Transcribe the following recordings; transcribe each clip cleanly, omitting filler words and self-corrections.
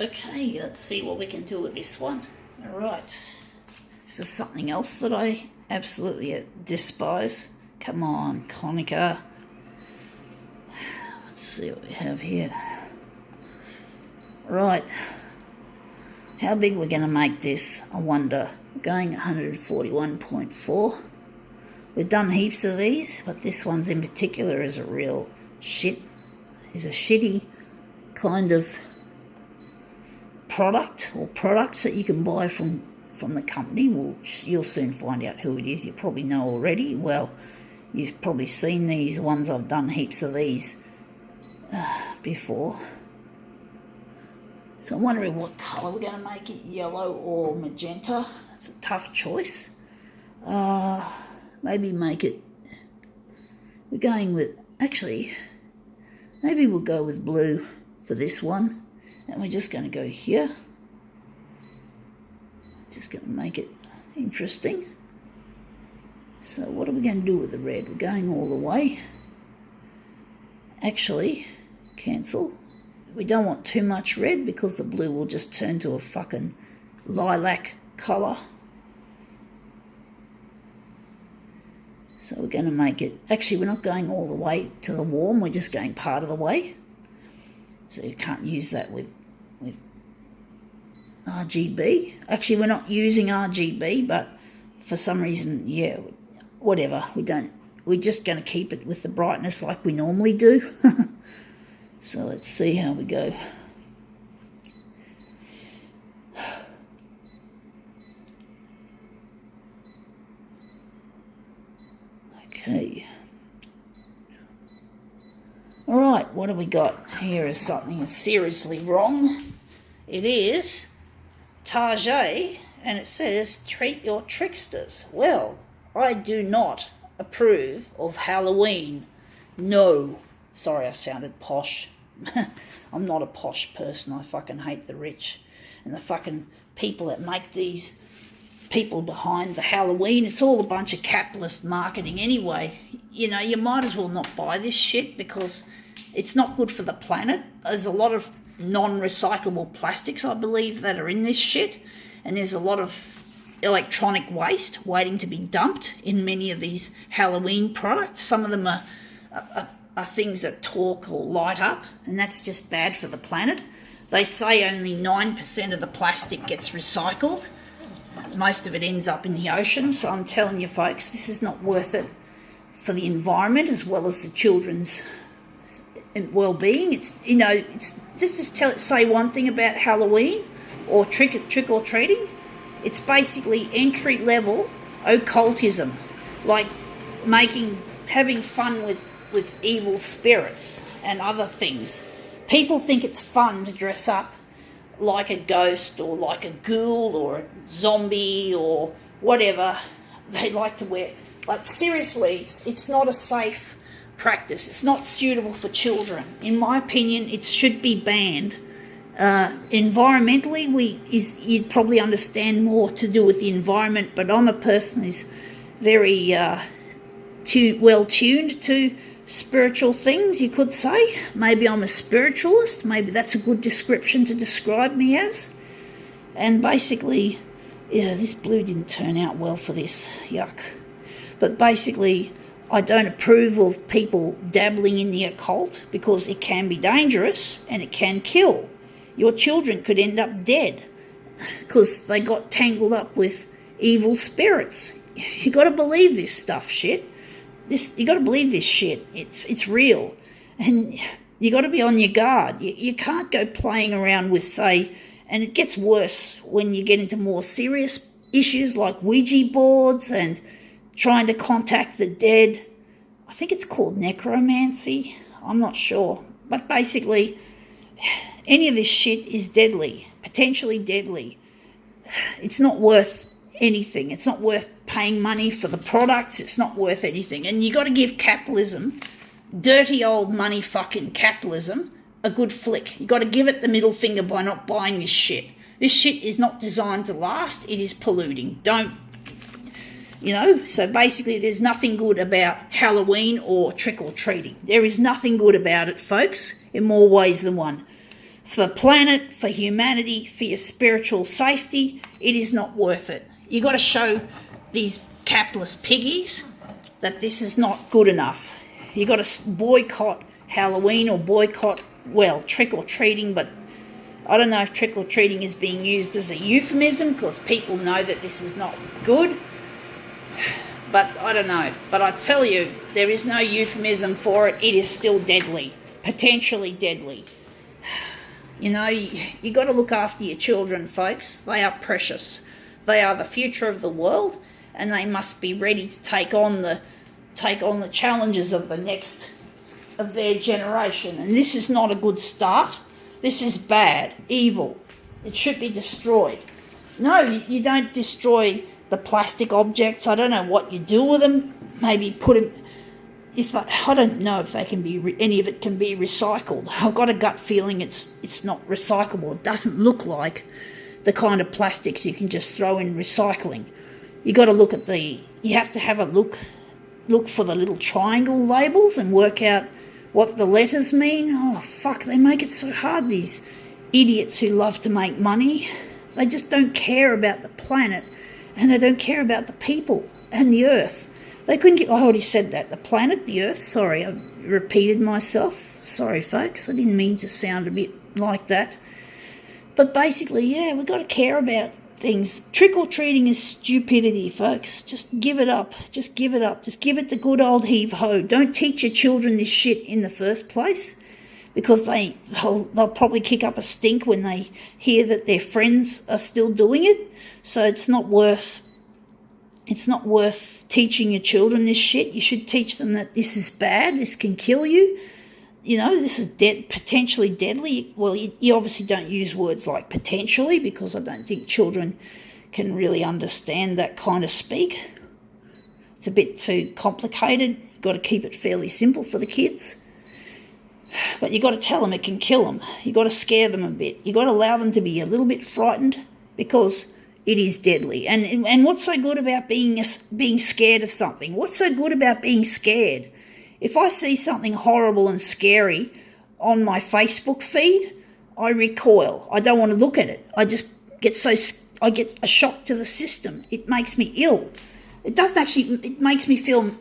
Okay, let's see what we can do with this one. Alright. This is something else that I absolutely despise. Come on, Konica. Let's see what we have here. Right. How big we're going to make this, I wonder. We're going 141.4. We've done heaps of these, but this one's in particular is a real shit. Is a shitty kind of product or products that you can buy from the company. Well, you'll soon find out who it is. You probably know already. Well, you've probably seen these ones. I've done heaps of these before. So I'm wondering what colour we're going to make it, yellow or magenta. That's a tough choice. Maybe make it, we're going with, actually, maybe we'll go with blue for this one. And we're just going to go here. Just going to make it interesting. So what are we going to do with the red? We're going all the way. Actually, cancel. We don't want too much red because the blue will just turn to a fucking lilac colour. So we're going to make it, actually we're not going all the way to the warm, we're just going part of the way. So you can't use that with RGB. Actually, we're not using RGB, but for some reason, yeah, whatever. We're just going to keep it with the brightness like we normally do. So let's see how we go. Okay. All right, what have we got? Here is something that's seriously wrong. It is Taaaget, and it says, treat your tricksters. Well, I do not approve of Halloween. No. Sorry, I sounded posh. I'm not a posh person. I fucking hate the rich. And the fucking people that make these people behind the Halloween, it's all a bunch of capitalist marketing anyway. You know, you might as well not buy this shit because it's not good for the planet. There's a lot of non-recyclable plastics, I believe, that are in this shit. And there's a lot of electronic waste waiting to be dumped in many of these Halloween products. Some of them are things that talk or light up, and that's just bad for the planet. They say only 9% of the plastic gets recycled. Most of it ends up in the ocean, so I'm telling you folks, this is not worth it for the environment as well as the children's well-being. It's, you know, it's just say one thing about Halloween or trick or treating. It's basically entry-level occultism, like having fun with evil spirits and other things. People think it's fun to dress up like a ghost or like a ghoul or a zombie or whatever they like to wear. But seriously, it's not a safe practice. It's not suitable for children. In my opinion, it should be banned. Environmentally, you'd probably understand more to do with the environment, but I'm a person who's very well tuned to spiritual things, you could say. Maybe I'm a spiritualist. Maybe that's a good description to describe me as. And basically, yeah, this blue didn't turn out well for this. Yuck. But basically, I don't approve of people dabbling in the occult because it can be dangerous and it can kill. Your children could end up dead because they got tangled up with evil spirits. You got to believe this stuff, shit. You got to believe this shit. It's real, and you got to be on your guard. You can't go playing around with, say, and it gets worse when you get into more serious issues like Ouija boards and trying to contact the dead. I think it's called necromancy. I'm not sure, but basically, any of this shit is deadly, potentially deadly. It's not worth anything. It's not worth paying money for the products. It's not worth anything. And you got to give capitalism, dirty old money fucking capitalism, a good flick. You got to give it the middle finger by not buying this shit. This shit is not designed to last. It is polluting. Don't, you know. So basically, there's nothing good about Halloween or trick or treating. There is nothing good about it, folks, in more ways than one. For the planet, for humanity, for your spiritual safety, it is not worth it. You've got to show these capitalist piggies that this is not good enough. You've got to boycott Halloween or boycott, well, trick-or-treating, but I don't know if trick-or-treating is being used as a euphemism because people know that this is not good. But I don't know. But I tell you, there is no euphemism for it. It is still deadly, potentially deadly. You know, you got to look after your children, folks. They are precious. They are the future of the world, and they must be ready to take on the challenges of their generation. And this is not a good start. This is bad, evil. It should be destroyed. No, you don't destroy the plastic objects. I don't know what you do with them. Maybe put them. I don't know if they can be any of it can be recycled. I've got a gut feeling it's not recyclable. It doesn't look like the kind of plastics you can just throw in recycling. You got to look at you have to have a look for the little triangle labels and work out what the letters mean. Oh fuck, they make it so hard, these idiots who love to make money. They just don't care about the planet, and they don't care about the people and the earth. They couldn't get, I already said that, the planet, the earth, sorry, I repeated myself. Sorry, folks, I didn't mean to sound a bit like that. But basically, yeah, we've got to care about things. Trick-or-treating is stupidity, folks. Just give it up. Just give it up. Just give it the good old heave-ho. Don't teach your children this shit in the first place, because they'll probably kick up a stink when they hear that their friends are still doing it. So it's not worth teaching your children this shit. You should teach them that this is bad, this can kill you. You know, this is potentially deadly. Well, you obviously don't use words like potentially, because I don't think children can really understand that kind of speak. It's a bit too complicated. You've got to keep it fairly simple for the kids. But you've got to tell them it can kill them. You've got to scare them a bit. You've got to allow them to be a little bit frightened, because it is deadly. And what's so good about being scared of something? What's so good about being scared? If I see something horrible and scary on my Facebook feed, I recoil. I don't want to look at it. I get a shock to the system. It makes me ill. It makes me feel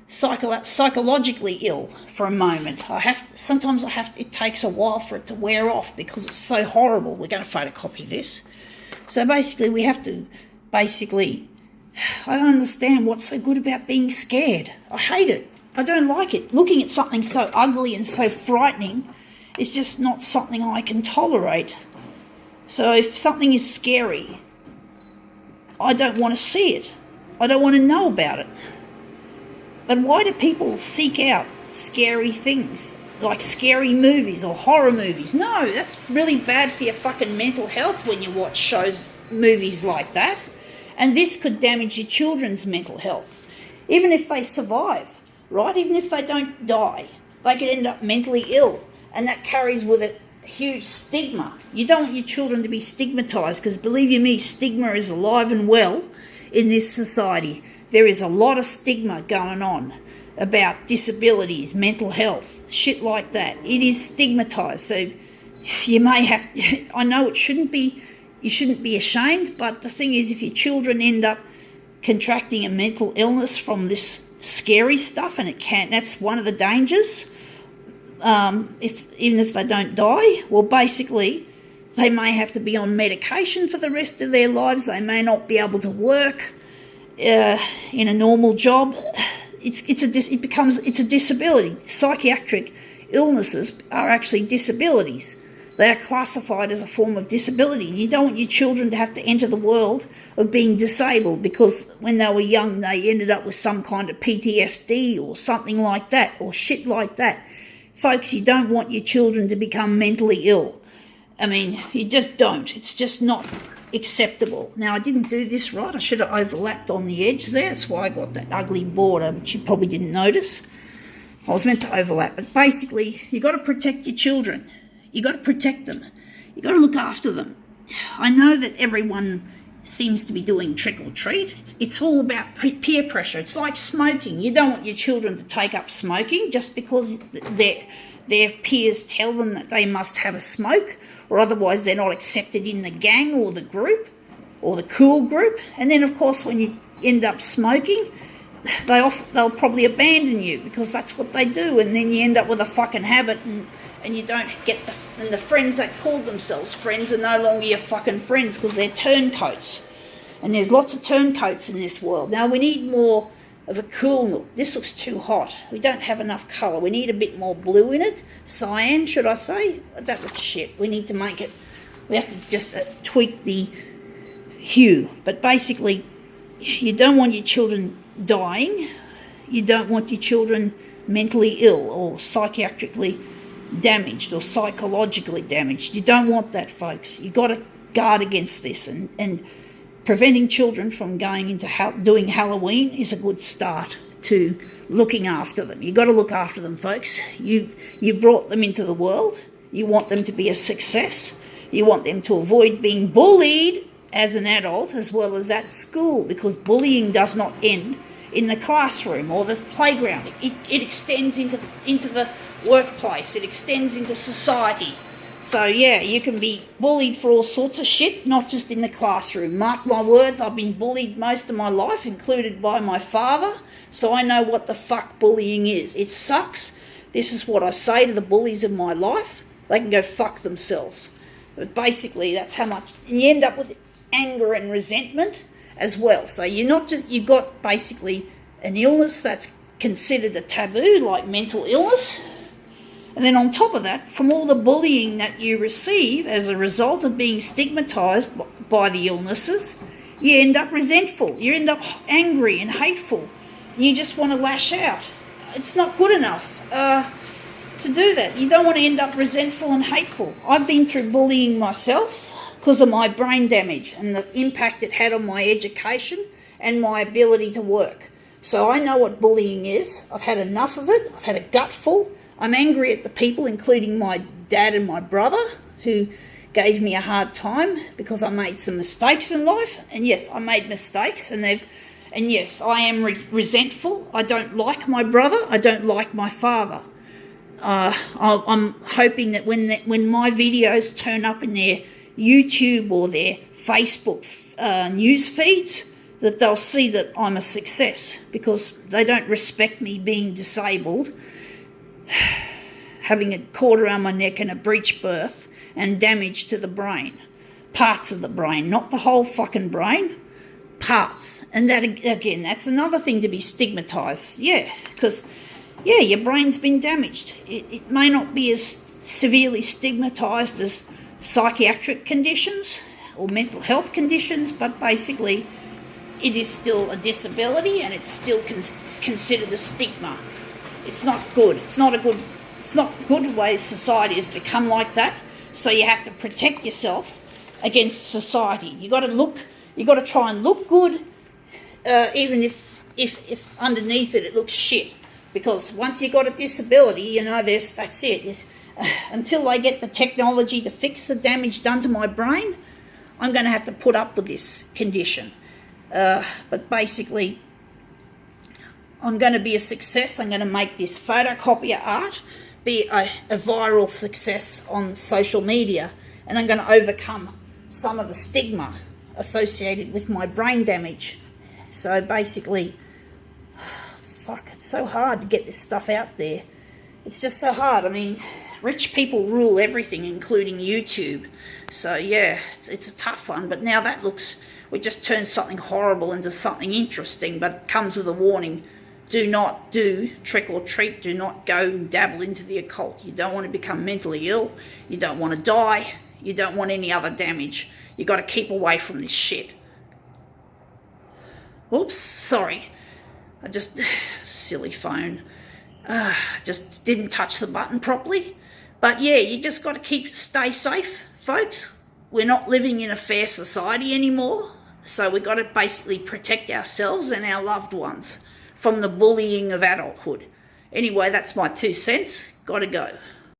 psychologically ill for a moment. It takes a while for it to wear off because it's so horrible. We're going to photocopy this. So basically, I understand what's so good about being scared. I hate it. I don't like it. Looking at something so ugly and so frightening is just not something I can tolerate. So if something is scary, I don't want to see it. I don't want to know about it. But why do people seek out scary things, like scary movies or horror movies? No, that's really bad for your fucking mental health when you watch movies like that. And this could damage your children's mental health. Even if they survive, right? Even if they don't die, they could end up mentally ill. And that carries with it a huge stigma. You don't want your children to be stigmatised, because believe you me, stigma is alive and well in this society. There is a lot of stigma going on about disabilities, mental health, shit like that. It is stigmatised. So you may have, I know you shouldn't be ashamed, but the thing is, if your children end up contracting a mental illness from this scary stuff, and that's one of the dangers, even if they don't die, well, basically, they may have to be on medication for the rest of their lives. They may not be able to work in a normal job. It's a disability. Psychiatric illnesses are actually disabilities. They are classified as a form of disability. You don't want your children to have to enter the world of being disabled because when they were young they ended up with some kind of PTSD or something like that, or shit like that. Folks, you don't want your children to become mentally ill. I mean, you just don't. It's just not acceptable. Now, I didn't do this right. I should have overlapped on the edge there. That's why I got that ugly border, which you probably didn't notice. I was meant to overlap. But basically, you got to protect your children. You got to protect them. You got to look after them. I know that everyone seems to be doing trick or treat. It's all about peer pressure. It's like smoking. You don't want your children to take up smoking just because their peers tell them that they must have a smoke, or otherwise they're not accepted in the gang or the group or the cool group. And then, of course, when you end up smoking, they'll probably abandon you because that's what they do. And then you end up with a fucking habit, and you don't get the friends that called themselves friends are no longer your fucking friends because they're turncoats. And there's lots of turncoats in this world. Now, we need more of a cool look. This looks too hot. We don't have enough colour. We need a bit more blue in it. Cyan, should I say? That looks shit. We need to make it... We have to just tweak the hue. But basically, you don't want your children dying. You don't want your children mentally ill or psychiatrically damaged or psychologically damaged. You don't want that, folks. You've got to guard against this, and preventing children from going into doing Halloween is a good start to looking after them. You've got to look after them, folks. You brought them into the world. You want them to be a success. You want them to avoid being bullied as an adult as well as at school, because bullying does not end in the classroom or the playground. It extends into the workplace. It extends into society. So, yeah, you can be bullied for all sorts of shit, not just in the classroom. Mark my words, I've been bullied most of my life, included by my father, so I know what the fuck bullying is. It sucks. This is what I say to the bullies in my life. They can go fuck themselves. But basically, that's how much... And you end up with anger and resentment as well. So you've got basically an illness that's considered a taboo, like mental illness. And then on top of that, from all the bullying that you receive as a result of being stigmatised by the illnesses, you end up resentful. You end up angry and hateful. And you just want to lash out. It's not good enough to do that. You don't want to end up resentful and hateful. I've been through bullying myself because of my brain damage and the impact it had on my education and my ability to work. So I know what bullying is. I've had enough of it. I've had a gutful. I'm angry at the people, including my dad and my brother, who gave me a hard time because I made some mistakes in life. And yes, I made mistakes, and yes, I am resentful. I don't like my brother. I don't like my father. I'm hoping that when my videos turn up in their YouTube or their Facebook news feeds, that they'll see that I'm a success, because they don't respect me being disabled, having a cord around my neck and a breech birth and damage to the brain. Parts of the brain, not the whole fucking brain, parts. And that, again, that's another thing to be stigmatised. Yeah, because, yeah, your brain's been damaged. It may not be as severely stigmatised as psychiatric conditions or mental health conditions, but basically it is still a disability, and it's still considered a stigma. It's not good. It's not good way society has become like that. So you have to protect yourself against society. You got to try and look good, even if underneath it looks shit. Because once you got a disability, that's it. Until they get the technology to fix the damage done to my brain, I'm going to have to put up with this condition. But basically, I'm going to be a success. I'm going to make this photocopier art be a viral success on social media, and I'm going to overcome some of the stigma associated with my brain damage. So basically, fuck, it's so hard to get this stuff out there. It's just so hard. I mean, rich people rule everything, including YouTube. So yeah, it's a tough one. But now we just turned something horrible into something interesting, but it comes with a warning. Do not do trick or treat. Do not go and dabble into the occult. You don't want to become mentally ill. You don't want to die. You don't want any other damage. You got to keep away from this shit. Oops, sorry. Silly phone. Just didn't touch the button properly. But yeah, you just got to stay safe, folks. We're not living in a fair society anymore. So we've got to basically protect ourselves and our loved ones from the bullying of adulthood. Anyway, that's my 2 cents. Gotta go.